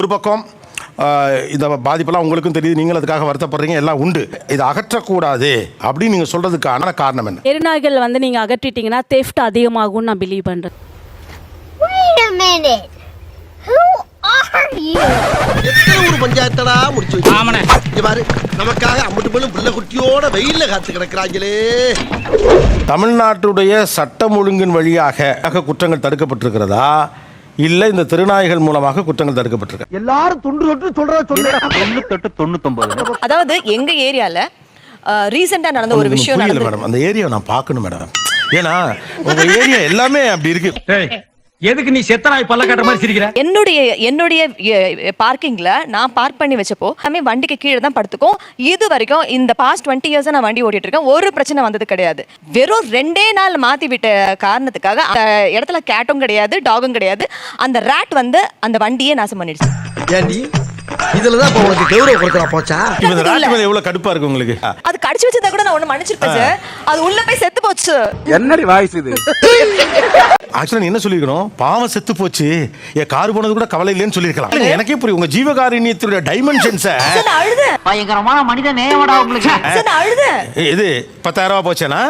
ஒரு பக்கம் இந்த பாதிப்பெல்லாம் உங்களுக்கும் தெரியுது, நீங்கள் அதுக்காக வருத்தப்படுறீங்க, எல்லாம் உண்டு. இதை அகற்றக்கூடாது அப்படின்னு நீங்கள் சொல்கிறதுக்கான காரணம் என்ன? தெருநாய்கள் வந்து நீங்கள் அகற்றிட்டீங்கன்னா தெஃப்ட் அதிகமாகும்னு நான் பிலீவ் பண்ணுறேன். ஒரு பஞ்சாயத்தடா முடிச்சு பாரு, நமக்காக அம்பட்டு போலும் பிள்ளை குட்டியோட வெயில்ல காத்து கிடக்குறாங்களே. தமிழ்நாட்டுடைய சட்டம் ஒழுங்கின் வழியாக குற்றங்கள் தடுக்கப்பட்டிருக்கிறதா இல்ல இந்த திருநாய்கள் மூலமாக குற்றங்கள் தடுக்கப்பட்டிருக்கு? எல்லாரும் துண்டு தொட்டு சொல்ற 99 அதாவது எங்க ஏரியால ரீசெண்டா நடந்த ஒரு விஷயம் நடந்தது மேடம். அந்த ஏரியாவை நான் பார்க்கணும் மேடம். ஏன்னா உங்க ஏரியா எல்லாமே அப்படி இருக்கு. எதுக்கு நீ செத்தனாய் பல்ல காட்டுற மாதிரி சிரிக்கிற? என்னுடைய பார்க்கிங்ல நான் பார்க் பண்ணி வச்சப்போ எல்லாமே வண்டிக்கு கீழே தான் படுத்துக்கும். இது வரைக்கும் இந்த பாஸ்ட் 20 இயர்ஸா நான் வண்டி ஓட்டிட்டு இருக்கேன், ஒரு பிரச்சனை வந்தது கிடையாது. வெறும் 2 நாள் மாத்தி விட்ட காரணத்துக்காக அந்த இடத்துல கேட்டும் கிடையாது, டாகும் கிடையாது. அந்த ராட் வந்து அந்த வண்டியே நாசம் பண்ணிடுச்சு. ஏண்டி இதுலதான் இப்ப உங்களுக்கு கௌரவம் கொடுக்கறா போச்சா? இந்த ராட் மேல எவ்வளவு கடுப்பா இருக்கு உங்களுக்கு? அது கடிச்சு வச்சதா கூட நான் ஒண்ணு மன்னிச்சிருப்பேன் சார். அது உள்ள போய் செத்து போச்சு. என்னடி வாய்ஸ் இது? ஆக்சுவலா நீ என்ன சொல்லிருக்கணும்? பாவம் செத்து போச்சு, என் கார் போனது கூட கவலை இல்லைன்னு சொல்லிருக்கலாம். எனக்கே புரியும் உங்க ஜீவகாருண்யத்துடைய டைமென்ஷன்ஸ. பயங்கரமான மனித நேயமடா உங்களுக்கு. இது 10,000 ரூபாய் போச்சேனா?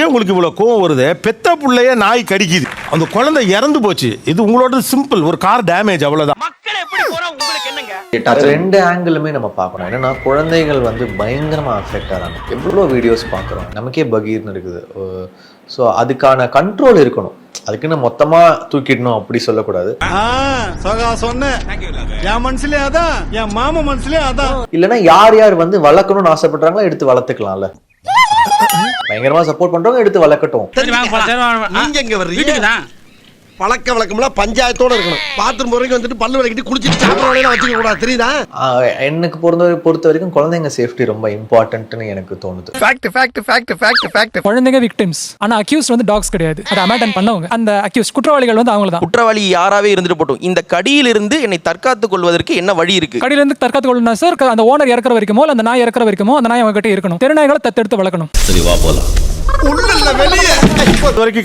உங்களுக்கு இவ்வளவு கோவம் வருது. பெத்த புள்ளைய நாய் கடிக்குது, அந்த குழந்தை இறந்து போச்சு. இது உங்களோட சிம்பிள் ஒரு கார் டேமேஜ், அவ்வளவுதான். மக்கள் எப்படி போறா உங்களுக்கு என்னங்க? ரெண்டு ஆங்கிளுமே நம்ம பார்க்கணும். என்னன்னா குழந்தைகள் வந்து பயங்கரமா அஃபெக்ட் ஆகிறாங்க. எவ்வளோ வீடியோஸ் பார்க்குறோம், நமக்கே பகீர்னு இருக்குது. ஸோ அதுக்கான கண்ட்ரோல் இருக்கணும். அதுக்குன்னு மொத்தமா தூக்கிடணும் அப்படி சொல்லக்கூடாது. என் மனசுலயே அதான், என் மாமா மனசுலயே அதான். இல்லைன்னா யார் யார் வந்து வளர்க்கணும்னு ஆசைப்படுறாங்களோ எடுத்து வளர்த்துக்கலாம்ல. பயங்கரமா சப்போர்ட் பண்றவங்க எடுத்து வளர்க்கட்டும். நீங்க எங்க வர்றீங்க? பழக்க வழக்கம்லாம் பஞ்சாயத்தோட இருக்கணும். பாத்ரூம் போறதுக்கு வந்துட்டு பல்லு விளக்கிட்டு குளிச்சிட்டு சாப்பிட வச்சுக்க கூடாது, தெரியுதா? எனக்கு பொறுத்த வரைக்கும் குழந்தைங்க சேஃப்டி ரொம்ப இம்பார்ட்டன்ட்னு எனக்கு தோணுது. குழந்தைங்க விக்டிம்ஸ், ஆனா அக்யூஸ்ட் வந்து டாக்ஸ் கிடையாது. அதை அமேண்டன் பண்ணவங்க. அந்த அக்யூஸ்ட் குற்றவாளிகள் வந்து அவங்க தான். குற்றவாளி யாராவே இருந்துட்டு போட்டும், இந்த கடியிலிருந்து என்னை தற்காத்துக் கொள்வதற்கு என்ன வழி இருக்கு? கடியில இருந்து தற்காத்துக் கொள்ளணும் சார். அந்த ஓனர் இறக்குற வரைக்குமோ அந்த நாய் இறக்குற வரைக்குமோ அந்த நாய் அவங்க கிட்ட இருக்கணும். தெருநாய்களை தத்தெடுத்து வளர்க்கணும். சரி, வா போலாம்.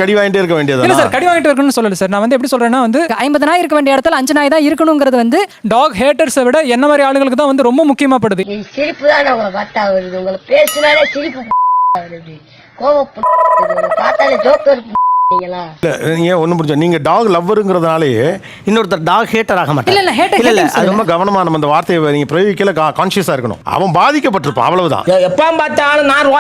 கடி வாங்கிட்டே இருக்க வேண்டியது இல்ல சார். கடி வாங்கிட்டு இருக்கணும்னு சொல்லல சார். நான் வந்து எப்படி சொல்றேன்னா வந்து 50 நாய் இருக்க வேண்டிய இடத்துல 5 நாய் தான் இருக்கணுங்கிறது வந்து டாக் ஹேட்டர்ஸை விட என்ன மாதிரி ஆளுங்களுக்கு தான் வந்து ரொம்ப முக்கியமாப்படுது. சிரிப்பு தான் உங்களை பார்த்தா வருது. உங்களை பேசினாலே சிரிப்பு வருது, கோவம் பார்த்தாலே ஜோக்கர். நீங்க டாக் லவ்வருங்கிறதுனாலே இன்னொருத்தர் டாக் ஹேட்டர் ஆக மாட்டாங்க. இல்ல அது ரொம்ப கவனமா நம்ம அந்த வார்த்தையை நீங்க பிரயோகிக்கல, கான்ஷியஸா இருக்கணும். அவன் பாதிக்கப்பட்டிருப்பான், அவ்வளவுதான். எப்ப பார்த்தாலும் நான்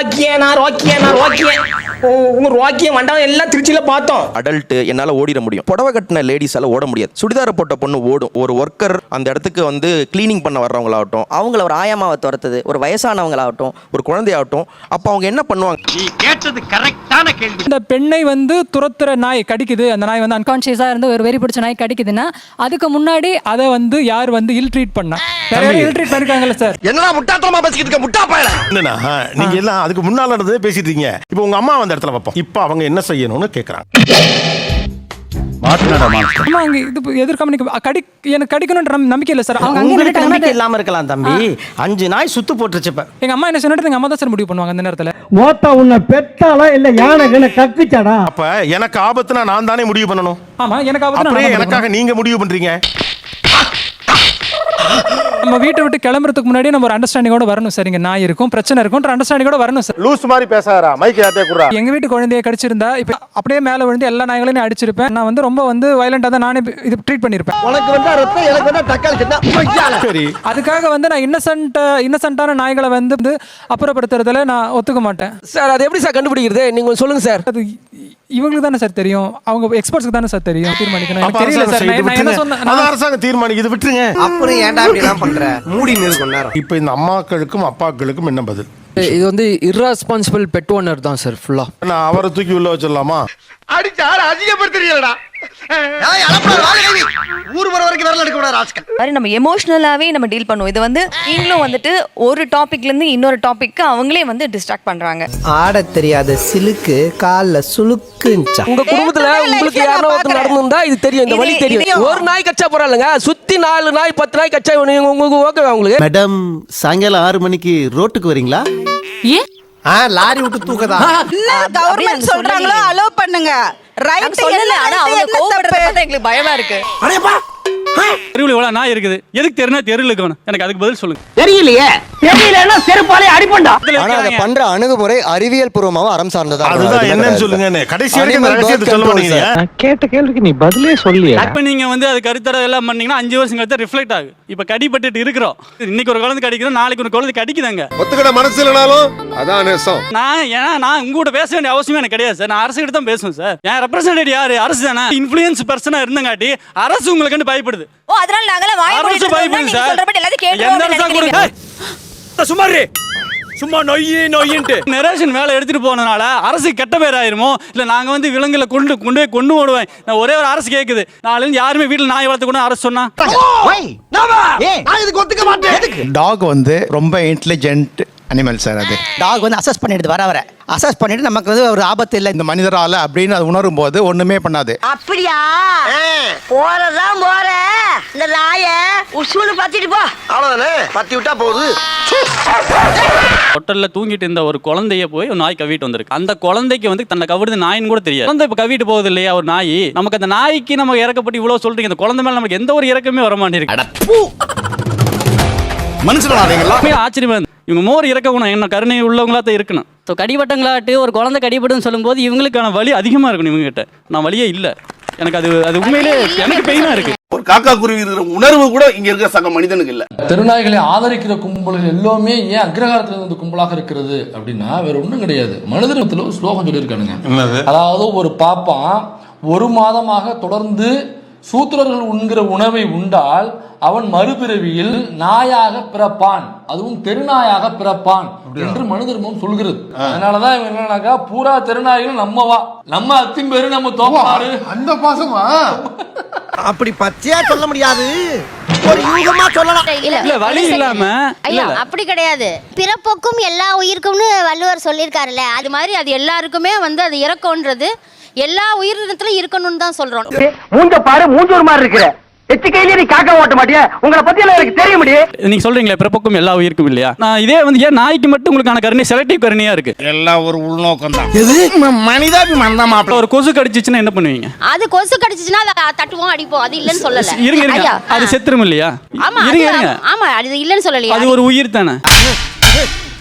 ரோக்கியம் வண்டவன் எல்லாம் திருச்சியில பார்த்தோம். அடல்ட் என்னால ஓடிட முடியும், புடவை கட்டின லேடிஸால ஓட முடியாது. சுடிதார போட்ட பொண்ணு ஓடும். ஒரு ஒர்க்கர் அந்த இடத்துக்கு வந்து கிளீனிங் பண்ண வர்றவங்களாகட்டும், அவங்கள ஒரு ஆயாமாவை துரத்துது, ஒரு வயசானவங்களாகட்டும், ஒரு குழந்தையாகட்டும், அப்ப அவங்க என்ன பண்ணுவாங்க? நீ கேட்டது கரெக்டான கேள்வி. இந்த பெண்ணை வந்து துரத்துற நாய் கடிக்குது, அந்த நாய் வந்து அன்கான்ஷியஸா இருந்து ஒரு வெறி பிடிச்ச நாய் கடிக்குதுன்னா அதுக்கு முன்னாடி அதை வந்து யார் வந்து இல் ட்ரீட் பண்ணா? இல் ட்ரீட் பண்ணிருக்காங்கல்ல சார். என்னடா முட்டாத்தனமா பேசிக்கிட்டு இருக்க முட்டா பயல? என்னன்னா நீங்க எல்லாம் அதுக்கு முன்னால நடந்ததே பேசிட்டு இருக்கீங்க. இப்போ உங்க அம்மா அந்த இடத்துல வைப்போம். இப்போ அவங்க என்ன செய்யணும்னு கேக்குறாங்க. எனக்கு கடிக்கணும்ன்ற நம்பிக்கை இல்ல சார். உங்களுக்கு நம்பிக்கை இல்லாம இருக்கலாம் தம்பி. 5 நாய் சுத்து போட்டுருச்சு. எங்க அம்மா என்ன சொன்னது, எங்க அம்மா தான் சார் முடிவு பண்ணுவாங்க அந்த நேரத்துல. மோத்தா உன்னை பெத்தாளா இல்ல யானை கக்குச்சாடா? அப்ப எனக்கு ஆபத்துனா நான் தானே முடிவு பண்ணணும். ஆமா, எனக்கு ஆபத்துனா எனக்காக நீங்க முடிவு பண்றீங்க. நம்ம வீட்டை விட்டு கிளம்புறதுக்கு முன்னாடி நம்ம ஒரு அண்டர்ஸ்டாண்டிங்கோட வரணும் சார். இங்க நாய் இருக்கும், பிரச்சனை இருக்கும், அண்டர்ஸ்டாண்டிங்கோட வரணும் சார். லூஸ் மாதிரி பேசாதடா, மைக் யார்ட்டே குறா. எங்க வீட்டு குழந்தையை கடிச்சிருந்தா இப்ப அப்படியே மேல விழுந்து எல்லா நாய்களையும் அடிச்சிருப்பேன். நான் வந்து ரொம்ப வந்து வயலண்டா தான் நானே இது ட்ரீட் பண்ணிருப்பேன். உனக்கு வந்தா ரத்தம், எனக்கு வந்தா தக்காளி சட்னி. சரி, அதுக்காக வந்து நான் இன்னசென்ட்டான நாய்களை வந்து அப்புறப்படுத்துறதுல நான் ஒத்துக்க மாட்டேன் சார். அது எப்படி சார் கண்டுபிடிக்கிறது, நீங்க சொல்லுங்க சார். அது இவங்களுக்கு தானே சார் தெரியும், அவங்க எக்ஸ்பர்ட்ஸ்க்கு தானே சார் தெரியும், தீர்மானிக்கணும். எனக்கு தெரியல சார். நான் என்ன சொன்னேன், அரசாங்கம் தீர்மானிக்குது, விட்டுருங்க. அப்புறம் ஏன்டா இப்படி எல்லாம் பண்ற? மூடி நிறுக்கும் நேரம். இப்போ இந்த அம்மாக்களுக்கும் அப்பாக்களுக்கும் என்ன பதில்? இது வந்து irresponsible பெட் ஓனர் தான் சார் ஃபுல்லா. நான் அவரை தூக்கி உள்ள வச்சிடலாமா? அடிச்சாரு அதிகப்படுத்துறீங்களா? ஊர் வர வரைக்கும் வரல எடுக்க கூடாது ராஸ்கல். மாதிரி நம்ம எமோஷனலாவே நம்ம டீல் பண்ணுவோம். இது வந்து நீங்களும் வந்துட்டு ஒரு டாபிக்ல இருந்து இன்னொரு டாபிக்கு அவங்களே வந்து டிஸ்ட்ராக்ட் பண்றாங்க. ஆட தெரியாத சிலுக்கு கால்ல சுளுக்குஞ்சா. உங்க குடும்பத்துல உங்களுக்கு யாரோ ஒருத்தர் நடந்துந்தா இது தெரியும், இந்த வழி தெரியும். ஒரு நாய் கச்சா போறாங்க, சுத்தி 4 நாய் 10 நாய் கச்சா உங்களுக்கு ஓகே? உங்களுக்கு மேடம், சாயங்காலம் 6 மணிக்கு ரோட்டுக்கு வரீங்களா? லாரி விட்டு தூக்கதா கவர்மெண்ட் சொல்றாங்களோ அலோ பண்ணுங்க ரைட் சொல்லல. ஆனா அவங்க கோவப்படுறத பார்த்தா எங்களுக்கு பயமா இருக்கு. அடேப்பா தெருவில் எவ்வளோ நாய் இருக்குது, எதுக்கு தெருனா தெருவில் இருக்கணும், எனக்கு அதுக்கு பதில் சொல்லுங்க. தெரியலையே, தெரியலன்னா செருப்பாலே அடிப்பண்டா. ஆனா அதை பண்ற அணுகுமுறை அறிவியல் பூர்வமாவும் அறம் சார்ந்ததா. அதுதான் என்னன்னு சொல்லுங்க. கடைசி வரைக்கும் அந்த ரகசியத்தை சொல்ல மாட்டீங்க. கேட்ட கேள்விக்கு நீ பதிலே சொல்லியா? இப்போ நீங்க வந்து அது கருத்தர எல்லாம் பண்ணீங்கன்னா 5 வருஷம் கழித்து ரிஃப்ளெக்ட் ஆகும். இப்போ கடிபட்டுட்டு இருக்கிறோம், இன்னைக்கு ஒரு குழந்தை கடிக்கிறோம், நாளைக்கு ஒரு குழந்தை கடிக்குதாங்க. ஒத்துக்கிட மனசு இல்லனாலும் அதான் நேசம். நான் உங்க கூட பேச வேண்டிய அவசியம் எனக்கு கிடையாது சார். நான் அரசு கிட்ட தான் பேசுவேன் சார். என் ரெப்ரசன்டேட்டிவ் யாரு? அரசு தானே. இன்ஃப்ளூயன்ஸ் பர்சனா இருந்தங்காட்டி அரசு உங்களுக்கு கண்டு பயப்படுது. ஓ அதனால நாங்களே வாய் அரசு பயப்படுது சார். சொல்றபடி எல்லாத்தையும் கேட்றோம். சும்மா நொய்யின்ட்டு நரேஷன் வேலை எடுத்துட்டு போனனால அரசு கெட்ட பேர் ஆயிருமோ, இல்ல நாங்க வந்து விலங்குல கொண்டு ஓடுவேன். நான் ஒரே ஒரு அரசு கேக்குது, நாளைக்கு யாருமே வீட்டுல நாய் வளர்த்து கூட அரசு சொன்னா ஒத்துக்க மாட்டேன். டாக் வந்து ரொம்ப இன்டெலிஜென்ட் அனிமல் சார். அது டாக் வந்து அசஸ் பண்ணிடுது, வர அசஸ் பண்ணிட்டு நமக்கு வந்து ஒரு ஆபத்து இல்லை இந்த மனிதரால அப்படின்னு அது உணரும் போது ஒண்ணுமே பண்ணாது. அப்படியா? போறதான் போற இந்த நாய உசுன்னு பத்திட்டு போ. அவ்வளவுதானே, பத்தி விட்டா போகுது. ஹோட்டல்ல தூங்கிட்டு இருந்த ஒரு குழந்தைய போய் ஒரு நாய் கவிட்டு வந்திருக்கு. அந்த குழந்தைக்கு வந்து தன்னை கவிடுது நாயின்னு கூட தெரியாது. குழந்தை இப்ப கவிட்டு போகுது இல்லையா ஒரு நாய். நமக்கு அந்த நாய்க்கு நம்ம இறக்கப்பட்டு இவ்வளவு சொல்றீங்க, அந்த குழந்தை மேல நமக்கு எந்த ஒரு இறக்கமே வர மாட்டேங்குது. மனுஷனாதீங்களா? ஆச்சரியமா இருந்து இவங்க மோர் இறக்க குணம் என்ன கருணை உள்ளவங்களா தான் இருக்கணும். ஸோ கடிபட்டங்களாட்டு ஒரு குழந்தை கடிபட்டுன்னு சொல்லும்போது இவங்களுக்கான வலி அதிகமா இருக்கணும். இவங்க கிட்ட நான் வலியே இல்லை. எனக்கு அது உண்மையிலே எனக்கு பெயினா இருக்கு. ஒரு காக்கா குருவி இருக்கிற உணர்வு கூட இங்க இருக்கிற சக மனிதனுக்கு இல்ல. தெருநாய்களை ஆதரிக்கிற கும்பல்கள் எல்லாமே ஏன் அக்ரஹாரத்துல இருந்து கும்பலாக இருக்கிறது அப்படின்னா வேற ஒண்ணும் கிடையாது. மனிதனத்துல ஒரு ஸ்லோகம் சொல்லியிருக்கானுங்க. அதாவது ஒரு பாப்பான் 1 மாதமாக தொடர்ந்து சூத்திரர்கள் உண்கிற உணவை உண்டால் அவன் மறுபிறவியில் நாயாக பிறப்பான், அதுவும் தெருநாயாக பிறப்பான் என்று மனு தர்மம் சொல்கிறது. அதனாலதான் இவங்க என்னன்னாக்கா பூரா தெருநாய்கள் நம்ம அத்திம்பேரு நம்ம தோப்பாரு. அந்த பாசமா அப்படி பச்சையா சொல்ல முடியாது, ஒரு யூகமா சொல்லலாம். இல்ல வலி இல்லாம ஐயா அப்படி கிடையாது. பிறப்புக்கும் எல்லா உயிருக்கும்னு வள்ளுவர் சொல்லியிருக்காருல்ல, அது மாதிரி அது எல்லாருக்குமே வந்து அது இறக்கம்ன்றது எல்லா உயிரினத்திலும் இருக்கணும்னு தான் சொல்றோம். மூஞ்ச பாரு, மூஞ்சூர் மாதிரி இருக்கிற எச்சிக்கையிலே நீ காக்கா ஓட்ட மாட்டியா? உங்களை பத்தி எல்லாம் எனக்கு தெரிய முடியும். நீங்க சொல்றீங்களே பிறப்புக்கும் எல்லா உயிருக்கும் இல்லையா? நான் இதே வந்து ஏன் நாய்க்கு மட்டும் உங்களுக்கான கருணை செலக்டிவ் கருணையா இருக்கு. எல்லாம் ஒரு உள்நோக்கம் தான். மனிதாபிமானம் தான் மாப்பிள்ள. ஒரு கொசு கடிச்சிச்சுன்னா என்ன பண்ணுவீங்க? அது கொசு கடிச்சிச்சுன்னா அதை தட்டுவோம் அடிப்போம், அது இல்லன்னு சொல்லல. இருங்க அது செத்துரும் இல்லையா? ஆமா ஆமா அது இல்லன்னு சொல்லலையா? அது ஒரு உயிர் தானே.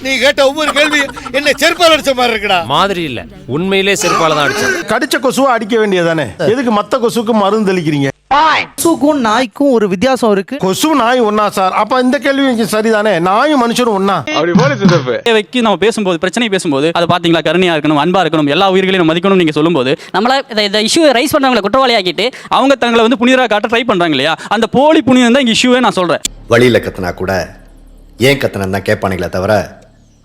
நீ கேட்ட ஒவ்வொரு கேள்வி என்ன செருப்பால அடிச்ச மாதிரி இருக்குடா. மாதிரி இல்ல, உண்மையிலே செருப்பால தான் அடிச்சேன். கடிச்ச கொசுவை அடிக்க வேண்டியதானே, எதுக்கு மத்த கொசுக்கு மருந்து தெளிக்கிறீங்க? கொசுக்கும் நாய்க்கும் ஒரு வித்தியாசம் இருக்கு. கொசு நாய் ஒன்னா சார்? அப்ப இந்த கேள்வி சரிதானே, நாயும் மனுஷனும் ஒன்னா? அப்படி போல நம்ம பேசும்போது பிரச்சனை பேசும்போது அது பாத்தீங்களா கருணையா இருக்கணும், அன்பா இருக்கணும், எல்லா உயிர்களையும் மதிக்கணும் நீங்க சொல்லும்போது நம்மள இந்த இஷ்யூ ரைஸ் பண்றவங்களை குற்றவாளி ஆக்கிட்டு அவங்க தங்களை வந்து புனிதரா காட்ட ட்ரை பண்றாங்க இல்லையா? அந்த போலி புனிதம் தான் இங்க இஷ்யூவே நான் சொல்றேன். வழியில கத்துனா கூட ஏன் கத்துனா தான் கேட்பானுங்களே தவிர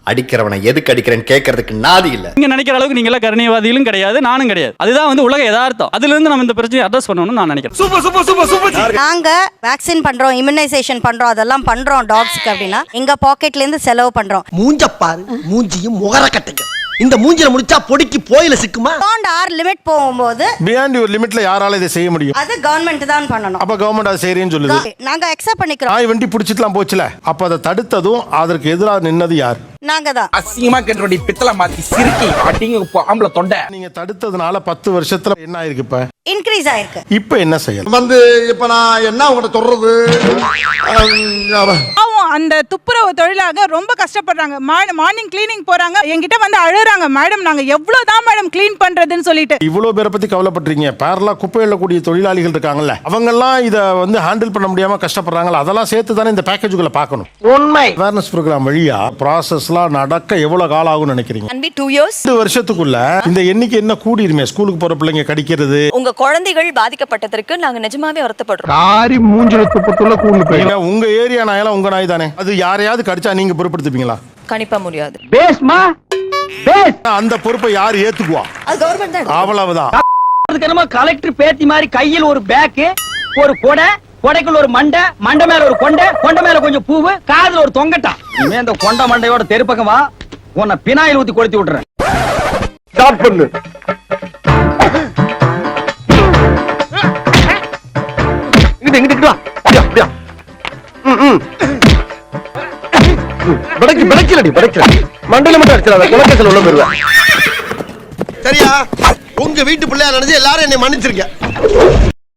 அடிக்கிறவனை எதுக்கு அடிக்கிறேன்னு கேட்கறதுக்கு நாதி இல்ல. நீங்க நினைக்கிற அளவுக்கு நீங்க எல்லாம் கருணைவாதிகளும் கிடையாது, நானும் கிடையாது. அதுதான் வந்து உலக யதார்த்தம். அதுல இருந்து நம்ம இந்த பிரச்சனையை அட்ரஸ் பண்ணணும்னு நான் நினைக்கிறேன். சூப்பர். நாங்க வேக்சின் பண்றோம், இம்யூனைசேஷன் பண்றோம், அதெல்லாம் பண்றோம் டாக்ஸ்க்கு அப்படின்னா எங்க பாக்கெட்ல இருந்து செலவு பண்றோம். மூஞ்ச பாரு, மூஞ்சியும் முகர கட்டுங்க. இந்த மூஞ்சில முடிச்சா பொடிக்கு போயில சிக்குமா? பியாண்ட் ஆர் லிமிட் போகும்போது பியாண்ட் யுவர் லிமிட்ல யாரால இதை செய்ய முடியும்? அது கவர்மெண்ட் தான் பண்ணணும். அப்ப கவர்மெண்ட் அதை செய்யறேன்னு சொல்லுது. நாங்க அக்செப்ட் பண்ணிக்கிறோம். நாய் வண்டி பிடிச்சிட்டுலாம் போச்சுல, அப்ப அதை தடுத்ததும் அதற்கு எதிராக நின்னது யார்? நாங்க தான். அசிங்கமா கேட்டோடி பித்தல மாத்தி சிரிக்கி அடிங்க ஆம்பள தொண்டை. நீங்க தடுத்ததுனால 10 வருஷத்துல என்ன ஆயிருக்கு? இப்ப இன்க்ரீஸ் ஆயிருக்கு. இப்ப என்ன செய்யலாம்? வந்து இப்ப நான் என்ன உங்கள்கிட்ட சொல்றது? அந்த துப்புரவு தொழிலாக ரொம்ப கஷ்டப்படுறாங்க. மார்னிங் கிளீனிங் போறாங்க, என்கிட்ட வந்து அழுறாங்க, மேடம் நாங்க எவ்வளவுதான் மேடம் கிளீன் பண்றதுன்னு சொல்லிட்டு. இவ்வளவு பேரை பத்தி கவலைப்பட்டீங்க. பேரலா குப்பை எள்ளக்கூடிய தொழிலாளிகள் இருக்காங்கல்ல, அவங்க எல்லாம் இத வந்து ஹேண்டில் பண்ண முடியாம கஷ்டப்படுறாங்கல்ல, அதெல்லாம் சேர்த்து தானே இந்த பேக்கேஜுக்குள்ள பார்க்கணும். உண்மை. அவேர்னஸ் ப்ரோக்ராம் வழியா ப்ராசஸ்லாம் நடக்க எவ்வளவு காலம் ஆகும்னு நினைக்கிறீங்க? 2 years. 2 வருஷத்துக்குள்ள இந்த எண்ணிக்கை என்ன கூடிருமே? ஸ்கூலுக்கு போற பிள்ளைங்க கடிக்கிறது. உங்க குழந்தைகள் பாதிக்கப்பட்டதற்கு நாங்க நிஜமாவே வருத்தப்படுறோம். காரி மூஞ்சில துப்புட்டுள்ள கூண்டு போய். உங்க ஏரியா நாயெல்லாம் உங்க நாய் தானே, அது யாரையாவது கடிச்சா நீங்க பொறுப்படுத்துப்பீங்களா? கணிப்பா முடியாது. பேஸ்மா பேஸ். அந்த பொறுப்பை யார் ஏத்துக்குவா? அது கவர்மெண்ட் தான். அவ்வளவுதான். அதுக்கு என்னமோ கலெக்டர் பேத்தி மாதிரி கையில் ஒரு பேக், ஒரு கொடை, கொடைக்குள்ள ஒரு மண்டை, மண்டை மேல ஒரு கொண்டை, கொண்டை மேல கொஞ்சம் பூவு, காதுல ஒரு தொங்கட்டா. இனிமே இந்த கொண்டை மண்டையோட தெருப்பக்கம் வா, உன்னை பினாயில் ஊத்தி கொளுத்தி விட்டுறேன். ஸ்டார்ட் பண்ணு. இங்கிட்டு வா. அப்படியா அப்படியா. படைக்கலடி படைக்கல. மண்டையில மட்டும் அடிச்சிடாத குலக்கேசல் உள்ள போயிருவேன் சரியா உங்க வீட்டு பிள்ளையா நினைச்சு எல்லாரும் என்னை மன்னிச்சிருக்க